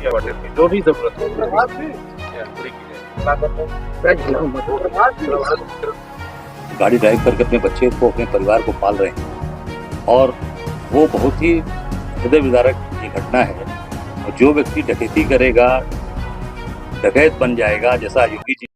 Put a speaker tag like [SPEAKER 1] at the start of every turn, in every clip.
[SPEAKER 1] की ऑर्डर की जो भी जरूरत हो पूरी की जाए।
[SPEAKER 2] गाड़ी ड्राइव करके अपने बच्चे को, अपने परिवार को पाल रहे हैं और वो बहुत ही हृदय विदारक ये घटना है। और जो व्यक्ति डकैती करेगा, डकैत बन जाएगा, जैसा योगी जी।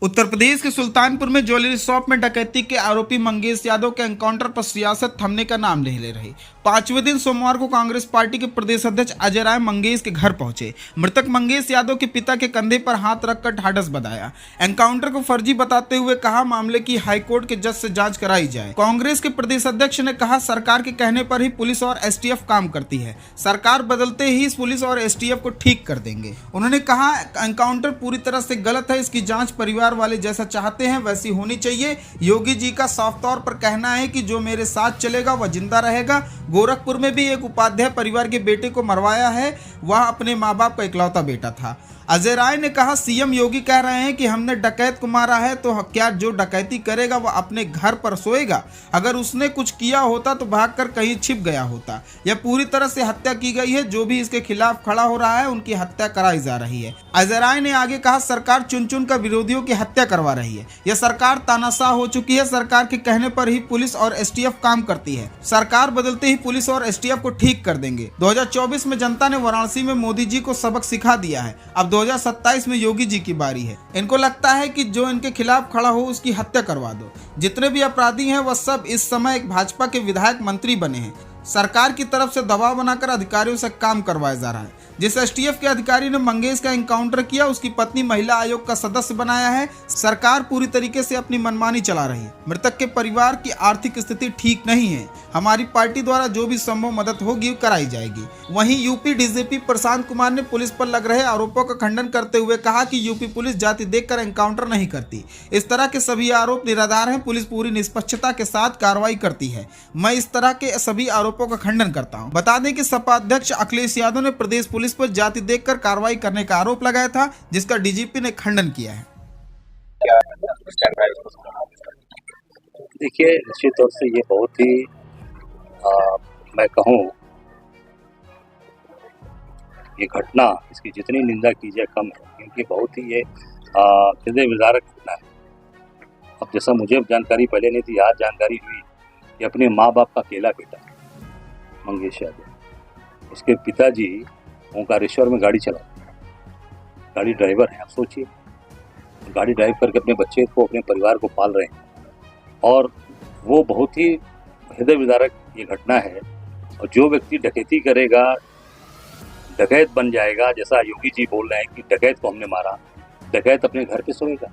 [SPEAKER 3] उत्तर प्रदेश के सुल्तानपुर में ज्वेलरी शॉप में डकैती के आरोपी मंगेश यादव के एनकाउंटर पर सियासत थमने का नाम नहीं ले रही। 5वें दिन सोमवार को कांग्रेस पार्टी के प्रदेश अध्यक्ष अजय राय मंगेश के घर पहुंचे। मृतक मंगेश यादव के पिता के कंधे पर हाथ रखकर ढाढ़स बंधाया। एनकाउंटर को फर्जी बताते हुए कहा मामले की हाईकोर्ट के जज से जांच कराई जाए। कांग्रेस के प्रदेश अध्यक्ष ने कहा सरकार के कहने पर ही पुलिस और एसटीएफ काम करती है, सरकार बदलते ही इस पुलिस और एसटीएफ को ठीक कर देंगे। उन्होंने कहा एनकाउंटर पूरी तरह से गलत है, इसकी जांच परिवार वाले जैसा चाहते हैं वैसी होनी चाहिए। योगी जी का साफ तौर पर कहना है कि जो मेरे साथ चलेगा वह जिंदा रहेगा। गोरखपुर में भी एक उपाध्याय परिवार के बेटे को मरवाया है, वह अपने माँ बाप का इकलौता बेटा था। अजय राय ने कहा सीएम योगी कह रहे हैं कि हमने डकैत को मारा है, तो क्या जो डकैती करेगा वह अपने घर पर सोएगा? अगर उसने कुछ किया होता तो भागकर कहीं छिप गया होता। यह पूरी तरह से हत्या की गई है, जो भी इसके खिलाफ खड़ा हो रहा है उनकी हत्या कराई जा रही है। अजय राय ने आगे कहा सरकार चुन चुन कर विरोधियों की हत्या करवा रही है। यह सरकार तानाशाह हो चुकी है, सरकार के कहने पर ही पुलिस और एसटीएफ काम करती है, सरकार बदलते ही पुलिस और एसटीएफ को ठीक कर देंगे। 2024 में जनता ने वाराणसी में मोदी जी को सबक सिखा दिया है, अब 2027 में योगी जी की बारी है। इनको लगता है कि जो इनके खिलाफ खड़ा हो उसकी हत्या करवा दो। जितने भी अपराधी हैं वह सब इस समय एक भाजपा के विधायक मंत्री बने हैं। सरकार की तरफ से दबाव बनाकर अधिकारियों से काम करवाया जा रहा है। जिस एसटीएफ के अधिकारी ने मंगेश का एनकाउंटर किया उसकी पत्नी महिला आयोग का सदस्य बनाया है। सरकार पूरी तरीके से अपनी मनमानी चला रही है। मृतक के परिवार की आर्थिक स्थिति ठीक नहीं है, हमारी पार्टी द्वारा जो भी संभव मदद होगी कराई जाएगी। वहीं यूपी डीजीपी प्रशांत कुमार ने पुलिस पर लग रहे आरोपों का खंडन करते हुए कहा कि यूपी पुलिस जाति देखकर एनकाउंटर नहीं करती। इस तरह के सभी आरोप निराधार हैं, पुलिस पूरी निष्पक्षता के साथ कार्रवाई करती है। मैं इस तरह के सभी आरोपों का खंडन करता हूं। बता दें कि सपा अध्यक्ष अखिलेश यादव ने प्रदेश पुलिस पर जाति देखकर कार्रवाई करने का आरोप लगाया था, जिसका डीजीपी ने खंडन किया है।
[SPEAKER 2] देखिए, निश्चित तौर से ये बहुत ही मैं कहूँ ये घटना, इसकी जितनी निंदा की जाए कम है, क्योंकि बहुत ही ये हृदय विदारक घटना है। अब जैसा मुझे जानकारी पहले नहीं थी, आज जानकारी हुई कि अपने माँ बाप का अकेला बेटा मंगेश यादव, उसके पिताजी ओंकारेश्वर में गाड़ी चलाते हैं, गाड़ी ड्राइवर हैं। आप सोचिए, गाड़ी ड्राइव करके अपने बच्चे को, अपने परिवार को पाल रहे हैं और वो बहुत ही हृदय विदारक ये घटना है। और जो व्यक्ति डकैती करेगा, डकैत बन जाएगा, जैसा योगी जी बोल रहे हैं कि डकैत को हमने मारा, डकैत अपने घर पे सोएगा।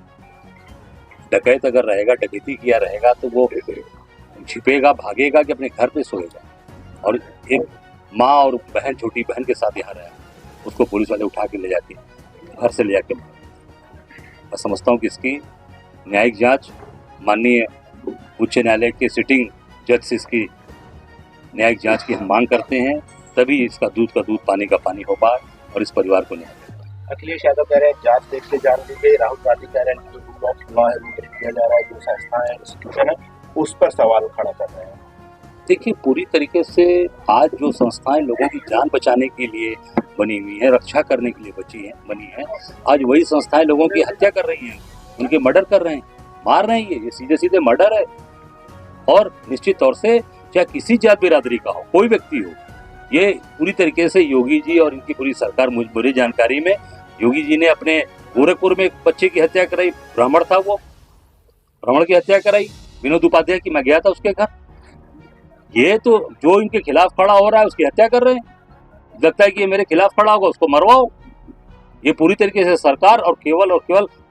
[SPEAKER 2] डकैत अगर रहेगा, डकैती किया रहेगा तो वो छिपेगा, भागेगा कि अपने घर पे सोएगा। और एक माँ और बहन, छोटी बहन के साथ यहाँ रहा, उसको पुलिस वाले उठा के ले जाते हैं, घर से ले जाके। मैं समझता हूँ कि इसकी न्यायिक जांच माननीय उच्च न्यायालय के सिटिंग जज से इसकी न्यायिक जांच की हम मांग करते हैं, तभी इसका दूध का दूध, पानी का पानी हो पाए और इस परिवार को न्याय मिले।
[SPEAKER 1] अखिलेश यादव कह रहे हैं जांच देख के जान दी गई, राहुल गांधी कह रहे हैं जो बॉक्स हुआ है वो किया जा रहा है, जो संस्थाएं इंस्टीट्यूशन है उस पर सवाल खड़ा कर रहे हैं।
[SPEAKER 2] देखिए, पूरी तरीके से आज जो संस्थाएं लोगों की जान बचाने के लिए बनी हुई है, रक्षा करने के लिए बनी है, आज वही संस्थाएं लोगों की हत्या कर रही हैं, उनके मर्डर कर रहे हैं, मार रहे हैं। ये सीधे सीधे मर्डर है। और निश्चित तौर से चाहे किसी जात बिरादरी का हो, कोई व्यक्ति हो, ये पूरी तरीके से योगी जी और इनकी पूरी सरकार, मुझे जानकारी में योगी जी ने अपने गोरखपुर में एक बच्चे की हत्या कराई, ब्राह्मण था, वो ब्राह्मण की हत्या कराई, विनोद उपाध्याय की। मैं गया था उसके घर। ये तो जो इनके खिलाफ खड़ा हो रहा है उसकी हत्या कर रहे हैं। लगता है कि ये मेरे खिलाफ खड़ा होगा, उसको मरवाओ। ये पूरी तरीके से सरकार और केवल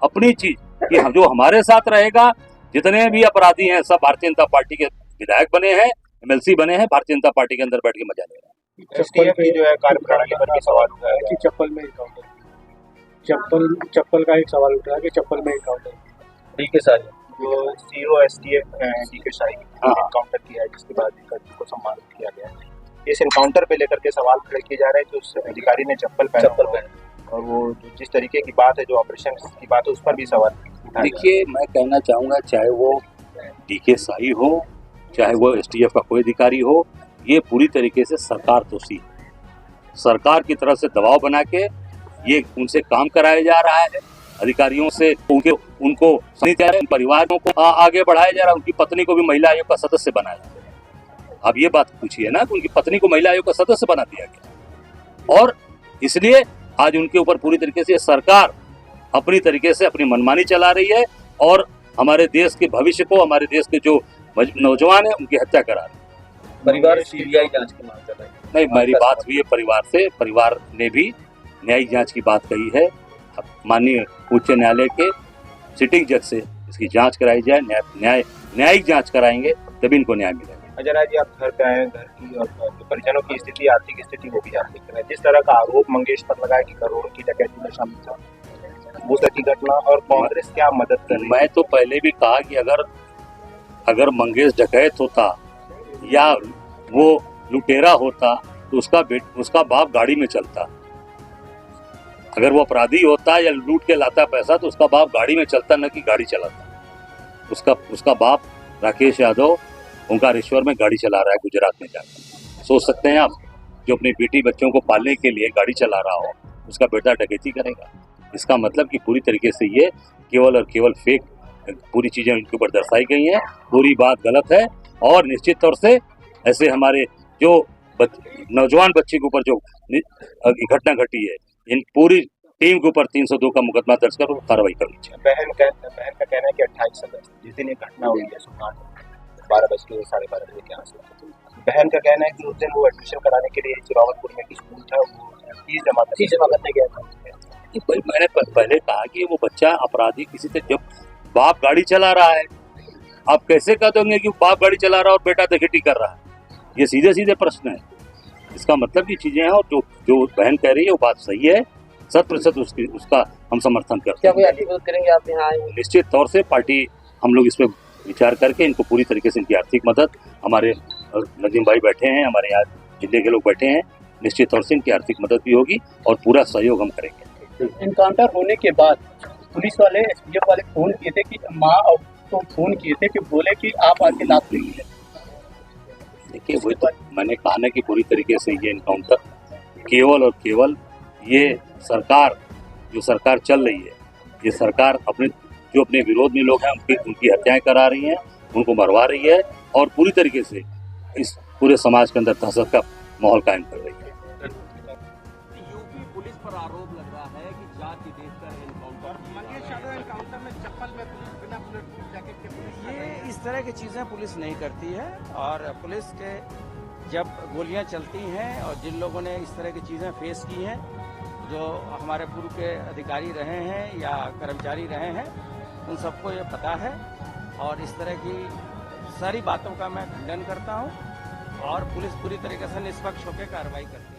[SPEAKER 2] अपनी चीज कि हम, जो हमारे साथ रहेगा, जितने भी अपराधी हैं सब भारतीय जनता पार्टी के विधायक बने हैं, एमएलसी बने हैं, भारतीय जनता पार्टी के अंदर बैठ के मजा ले रहे हैं।
[SPEAKER 1] एसटीएफ की जो है कार्यप्रणाली पर भी सवाल उठा है कि
[SPEAKER 4] चप्पल में एनकाउंटर, चप्पल का एक सवाल उठ रहा है कि चप्पल में एनकाउंटर।
[SPEAKER 1] डीके शाही जो सीओ एसटीएफ डीके शाही एनकाउंटर किया है, जिसके बाद को सम्मानित किया गया है। इस एनकाउंटर पे लेकर के सवाल खड़े किए जा रहे हैं कि उस अधिकारी ने चप्पल पहना और वो जिस तरीके की बात है, जो ऑपरेशन की बात है, उस पर भी सवाल।
[SPEAKER 2] देखिए, मैं कहना चाहूँगा, चाहे वो डीके शाही हो, चाहे वो एसटीएफ का कोई अधिकारी हो, ये पूरी तरीके से सरकार दोषी है। सरकार की तरफ से दबाव बना के ये उनसे काम कराया जा रहा है, अधिकारियों से उनको परिवारों को आगे बढ़ाया जा रहा है, उनकी पत्नी को भी महिला आयोग का सदस्य बनाया जा रहा है। अब ये बात पूछिए ना कि उनकी पत्नी को महिला आयोग का सदस्य बना दिया गया, और इसलिए आज उनके ऊपर पूरी तरीके से सरकार अपनी तरीके से अपनी मनमानी चला रही है और हमारे देश के भविष्य को, हमारे देश के जो नौजवान है उनकी हत्या करा रही है।
[SPEAKER 5] परिवार सीबीआई जांच की मांग कर रहा है।
[SPEAKER 2] नहीं, मेरी बात हुई है परिवार से, परिवार ने भी न्यायिक जांच की बात कही है। माननीय उच्च न्यायालय के सिटिंग जज से इसकी जांच कराई जाए, न्यायिक जांच कराएंगे तभी इनको न्याय मिलेगा।
[SPEAKER 1] अजय राय जी, आप घर पे आए, घर की और परिजनों की स्थिति, आर्थिक स्थिति वो भी आप देख रहे हैं। जिस तरह का आरोप मंगेश पर लगाया कि करोड़ की डकैती में शामिल था, वो तरह की घटना, और कांग्रेस क्या मदद कर रही है?
[SPEAKER 2] मैं तो पहले भी कहा कि अगर मंगेश डकैत होता या वो लुटेरा होता तो उसका बाप गाड़ी में चलता। अगर वो अपराधी होता या लूट के लाता पैसा तो उसका बाप गाड़ी में चलता, न कि गाड़ी चलाता। उसका बाप राकेश यादव ओंकारेश्वर में गाड़ी चला रहा है, गुजरात में जाकर। सोच सकते हैं आप, जो अपनी बेटी बच्चों को पालने के लिए गाड़ी चला रहा हो, उसका बेटा डकैती करेगा। इसका मतलब कि पूरी तरीके से ये केवल और केवल फेक पूरी चीजें इनके ऊपर दर्शाई गई हैं। पूरी बात गलत है, और निश्चित तौर से ऐसे हमारे जो नौजवान बच्चे के ऊपर जो घटना घटी है, इन पूरी टीम के ऊपर 302 का मुकदमा दर्ज कर कार्रवाई करनी चाहिए।
[SPEAKER 1] बहन का कहना है कि 28 अगस्त जिस दिन ये घटना हुई है, 12:12:30 बजे के आसपास, बहन का कहना है कि उस दिन वो एडमिशन कराने के लिए चिरावतपुर में एक स्कूल था, वो फीस जमा करने गया था।
[SPEAKER 2] मैंने पहले कहा कि वो बच्चा अपराधी किसी से, जब बाप गाड़ी चला रहा है, आप कैसे कह दोगे कि बाप गाड़ी चला रहा है और बेटा डकैती कर रहा है? ये सीधे सीधे प्रश्न है। इसका मतलब की चीजें हैं, और जो बहन कह रही है वो बात सही है, 100% उसका हम समर्थन करते हैं।
[SPEAKER 5] क्या कोई मदद करेंगे आप यहाँ आए?
[SPEAKER 2] निश्चित तौर से पार्टी, हम लोग इस पर विचार करके इनको पूरी तरीके से इनकी आर्थिक मदद, हमारे नदीम भाई बैठे हैं, हमारे यहाँ जिले के लोग बैठे हैं, निश्चित तौर से इनकी आर्थिक मदद भी होगी और पूरा सहयोग हम करेंगे।
[SPEAKER 4] इनकाउंटर होने के बाद पुलिस वाले, एसपीएफ वाले फोन किए थे कि माँ और तो फोन किए थे कि बोले कि आप आके लाभ लेंगे।
[SPEAKER 2] देखिए, वही तो मैंने कहा ना कि पूरी तरीके से ये इनकाउंटर केवल और केवल ये सरकार, जो सरकार चल रही है, ये सरकार अपने विरोध में लोग हैं उनकी हत्याएं करा रही हैं, उनको मरवा रही है, और पूरी तरीके से इस पूरे समाज के अंदर दहशत का माहौल कायम कर रही है।
[SPEAKER 6] यूपी पुलिस पर आरोप लग रहा है कि जाति देखकर एनकाउंटर में चप्पल में बिना बुलेट जैकेट के पुलिस, ये इस तरह की चीजें पुलिस नहीं करती है। और पुलिस के जब गोलियां चलती हैं और जिन लोगों ने इस तरह की चीजें फेस की हैं, जो हमारे पूर्व के अधिकारी रहे हैं या कर्मचारी रहे हैं, उन सबको ये पता है, और इस तरह की सारी बातों का मैं खंडन करता हूं, और पुलिस पूरी तरीके से निष्पक्ष होकर कार्रवाई करती है।